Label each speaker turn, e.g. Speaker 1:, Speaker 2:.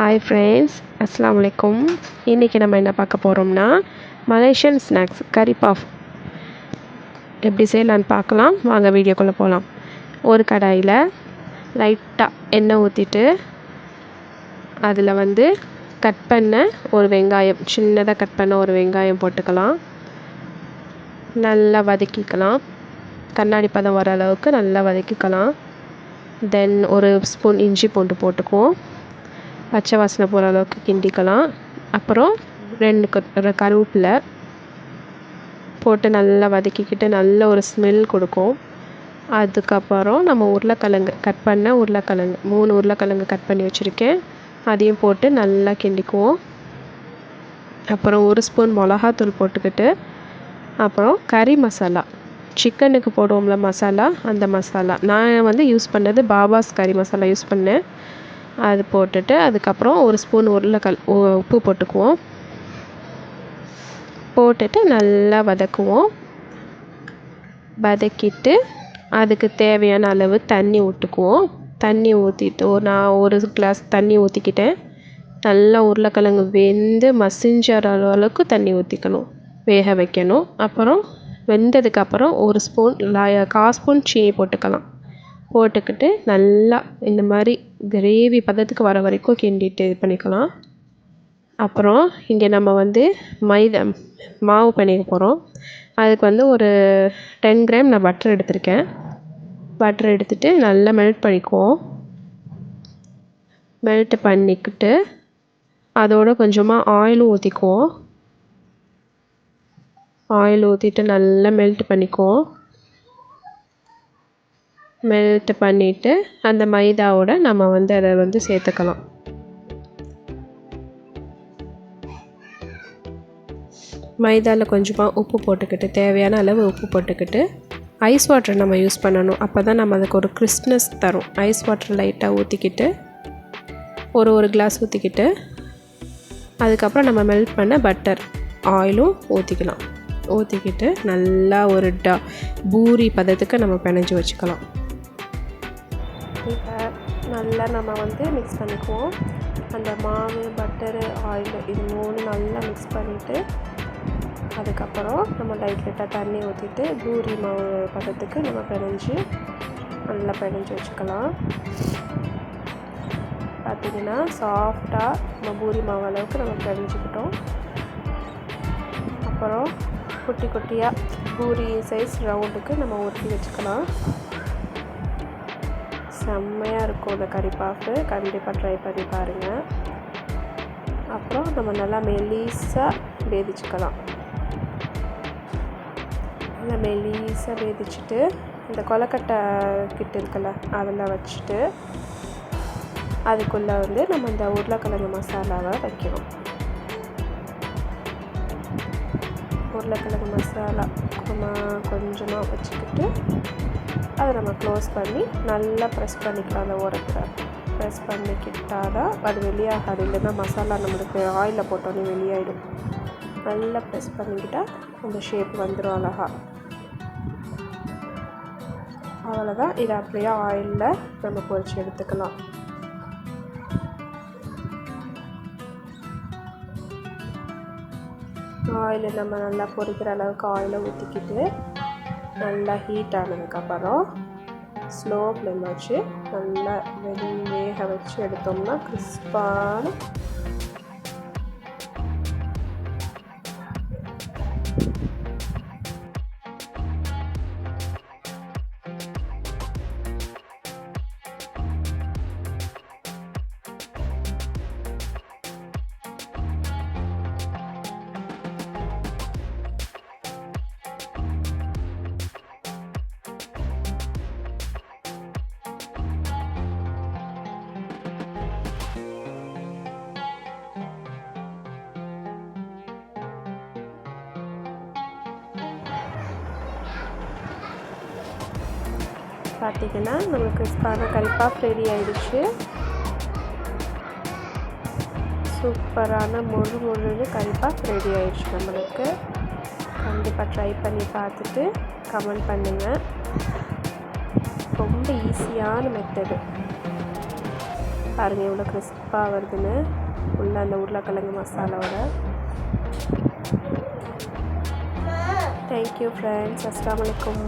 Speaker 1: Hi friends, அஸ்ஸலாமு அலைக்கும். இன்றைக்கி நம்ம என்ன பார்க்க போகிறோம்னா மலேசியன் ஸ்நாக்ஸ் கறி பஃப் எப்படி செய்யலான்னு பார்க்கலாம். வாங்க வீடியோக்குள்ளே போகலாம். ஒரு கடாயில் லைட்டாக எண்ணெய் ஊற்றிட்டு அதில் கட் பண்ண ஒரு வெங்காயம், சின்னதாக கட் பண்ண ஒரு வெங்காயம் போட்டுக்கலாம். நல்லா வதக்கிக்கலாம். கண்ணாடி பதம் வர அளவுக்கு நல்லா வதக்கிக்கலாம். தென் ஒரு ஸ்பூன் இஞ்சி பூண்டு போட்டுக்குவோம். பச்சை வாசனை போகிற அளவுக்கு கிண்டிக்கலாம். அப்புறம் 2 கருவேப்பிலை போட்டு நல்லா வதக்கிக்கிட்டு நல்ல ஒரு ஸ்மெல் கொடுக்கும். அதுக்கப்புறம் நம்ம உருளைக்கிழங்கு கட் பண்ண உருளைக்கிழங்கு 3 உருளைக்கிழங்கு கட் பண்ணி வச்சுருக்கேன், அதையும் போட்டு நல்லா கிண்டிக்குவோம். அப்புறம் 1 ஸ்பூன் மிளகாத்தூள் போட்டுக்கிட்டு, அப்புறம் கறி மசாலா, சிக்கனுக்கு போடுவோம்ல மசாலா, அந்த மசாலா நான் யூஸ் பண்ணது பாபாஸ் கறி மசாலா யூஸ் பண்ணேன். அது போட்டுட்டு அதுக்கப்புறம் 1 ஸ்பூன் உப்பு போட்டுக்குவோம். போட்டுட்டு நல்லா வதக்குவோம். வதக்கிட்டு அதுக்கு தேவையான அளவு தண்ணி ஊற்றிக்குவோம். தண்ணி ஊற்றிட்டு நான் 1 கிளாஸ் தண்ணி ஊற்றிக்கிட்டேன். நல்லா உருளைக்கிழங்கு வெந்து மசிஞ்சற அளவுக்கு தண்ணி ஊற்றிக்கணும், வேக வைக்கணும். அப்புறம் வெந்ததுக்கப்புறம் 1 ஸ்பூன் 1/4 ஸ்பூன் சீனி போட்டுக்கலாம். போட்டுக்கிட்டு நல்லா இந்த மாதிரி கிரேவி பதத்துக்கு வர வரைக்கும் கிண்டிட்டு இது பண்ணிக்கலாம். அப்புறம் இங்கே நம்ம மைதா மாவு பண்ணிக்க போகிறோம். அதுக்கு ஒரு 10 கிராம் நான் பட்டர் எடுத்திருக்கேன். பட்டர் எடுத்துகிட்டு நல்லா மெல்ட் பண்ணிக்குவோம். மெல்ட் பண்ணிக்கிட்டு அதோட கொஞ்சமாக ஆயிலும் ஊற்றிக்குவோம். ஆயில் ஊற்றிட்டு நல்லா மெல்ட் பண்ணிக்குவோம். மெல்ட் பண்ணிவிட்டு அந்த மைதாவோட நம்ம அதை சேர்த்துக்கலாம். மைதாவில் கொஞ்சமாக உப்பு போட்டுக்கிட்டு, தேவையான அளவு உப்பு போட்டுக்கிட்டு, ஐஸ் வாட்டர் நம்ம யூஸ் பண்ணணும். அப்போ தான் நம்ம அதுக்கு ஒரு கிறிஸ்ப்னஸ் தரும். ஐஸ் வாட்டர் லைட்டாக ஊற்றிக்கிட்டு ஒரு கிளாஸ் ஊற்றிக்கிட்டு, அதுக்கப்புறம் நம்ம மெல்ட் பண்ண பட்டர் ஆயிலும் ஊற்றிக்கலாம். ஊற்றிக்கிட்டு நல்லா ஒரு பூரி பதத்துக்கு நம்ம பிணைஞ்சி வச்சுக்கலாம். இப்போ நல்லா நம்ம மிக்ஸ் பண்ணிக்குவோம். அந்த மாவு, பட்டரு, ஆயில் இது 3 நல்லா மிக்ஸ் பண்ணிவிட்டு, அதுக்கப்புறம் நம்ம லைட்டாக தண்ணி ஊற்றிட்டு பூரி மாவு பதத்துக்கு நம்ம நல்லா பிணைஞ்சி வச்சுக்கலாம். பார்த்திங்கன்னா சாஃப்டாக நம்ம பூரி மாவு அளவுக்கு நம்ம பிணைஞ்சிக்கிட்டோம். அப்புறம் குட்டி குட்டியாக பூரி சைஸ் ரவுண்டுக்கு நம்ம ஊற்றி வச்சுக்கலாம். செம்மையாக இருக்கும் இந்த கறி பாஃபு. கண்டிப்பாக ட்ரை பண்ணி பாருங்கள். அப்புறம் நம்ம நல்லா மெலிசாக வேதிச்சுக்கலாம். நல்லா மெலிசாக வேதிச்சுட்டு இந்த கொலக்கட்டை கிட்ட இருக்குல்ல, அதில் வச்சுட்டு அதுக்குள்ளே நம்ம இந்த உருளைக்கிழங்கு மசாலாவை வைக்கணும். உருளைக்கிழங்கு மசாலா கொஞ்சமாக வச்சுக்கிட்டு அதை நம்ம க்ளோஸ் பண்ணி நல்லா ப்ரெஸ் பண்ணிக்கலாம். அந்த ஓரத்தில் ப்ரெஸ் பண்ணிக்கிட்டால் தான் அது வெளியாகாது. இல்லைன்னா மசாலா நம்மளுக்கு ஆயிலில் போட்டோன்னே வெளியாகிடும். நல்லா ப்ரெஸ் பண்ணிக்கிட்டால் அந்த ஷேப் வந்துடும் அழகாக. அவ்வளோதான். இதை அப்படியே ஆயிலில் நம்ம பொரிச்சு எடுத்துக்கலாம். ஆயில் நம்ம நல்லா பொரிக்கிற அளவுக்கு ஆயிலை ஊற்றிக்கிட்டு நல்லா ஹீட் ஆனதுக்கப்புறம் ஸ்லோ ஃப்ளேம் வச்சு நல்லா வேக வச்சு எடுத்தோம்னா கிறிஸ்பான பார்த்திங்கன்னா நம்மளுக்கு கிறிஸ்பான கறி பாஃப் ரெடி ஆகிடுச்சு. சூப்பரான முழு கறி பாஃப் ரெடி ஆகிடுச்சு நம்மளுக்கு. கண்டிப்பாக ட்ரை பண்ணி பார்த்துட்டு கமெண்ட் பண்ணுங்கள். ரொம்ப ஈஸியான மெத்தடு. பாருங்கள் எவ்வளோ கிறிஸ்பாக வருதுன்னு உள்ள அந்த உருளைக்கிழங்கு மசாலாவோட. Thank you friends. அஸ்ஸலாமு அலைக்கும்.